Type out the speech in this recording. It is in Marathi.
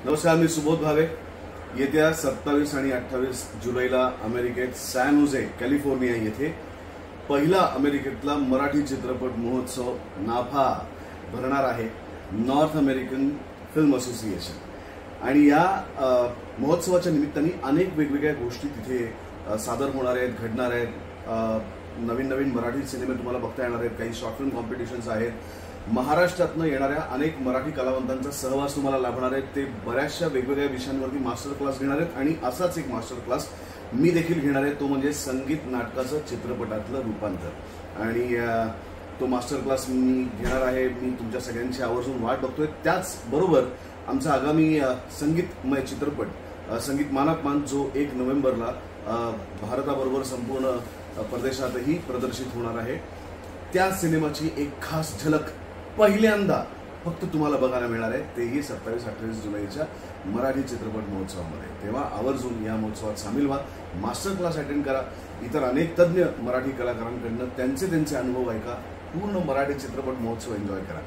नमस्कार, मी सुबोध भावे। येत्या 27 आणि 28 जुलैला अमेरिकेत सॅन होजे कॅलिफोर्निया येथे पहिला अमेरिकेतला मराठी चित्रपट महोत्सव नाफा भरणार आहे, नॉर्थ अमेरिकन फिल्म असोसिएशन। आणि या महोत्सवाच्या निमित्ताने अनेक वेगवेगळ्या गोष्टी तिथे सादर होणार आहेत, घडणार आहेत। नवीन नवीन मराठी सिनेमे तुम्हाला बघता येणार आहेत, काही शॉर्ट फिल्म कॉम्पिटिशन्स आहेत, महाराष्ट्रातनं येणाऱ्या अनेक मराठी कलावंतांचा सहवास तुम्हाला लाभणार आहे। ते बऱ्याचशा वेगवेगळ्या विषयांवरती मास्टर क्लास घेणार आहेत आणि असाच एक मास्टर क्लास मी देखील घेणार आहे, तो म्हणजे संगीत नाटकाचं चित्रपटातलं रूपांतर। आणि तो मास्टर क्लास मी घेणार आहे। मी तुमच्या सगळ्यांची आवर्जून वाट बघतोय। त्याचबरोबर आमचा आगामी संगीतमय चित्रपट संगीत मानापमान जो 1 नोव्हेंबरला भारताबरोबर संपूर्ण परदेशातही प्रदर्शित होणार आहे, त्या सिनेमाची एक खास झलक पहिल्यांदा फक्त तुम्हाला बघायला मिळणार आहे, तेही 27-28 जुलैच्या मराठी चित्रपट महोत्सवामध्ये। तेव्हा आवर्जून या महोत्सवात सामील व्हा, मास्टर क्लास अटेंड करा, इतर अनेक तज्ञ मराठी कलाकारांकडून त्यांचे अनुभव ऐका, पूर्ण मराठी चित्रपट महोत्सव एन्जॉय करा।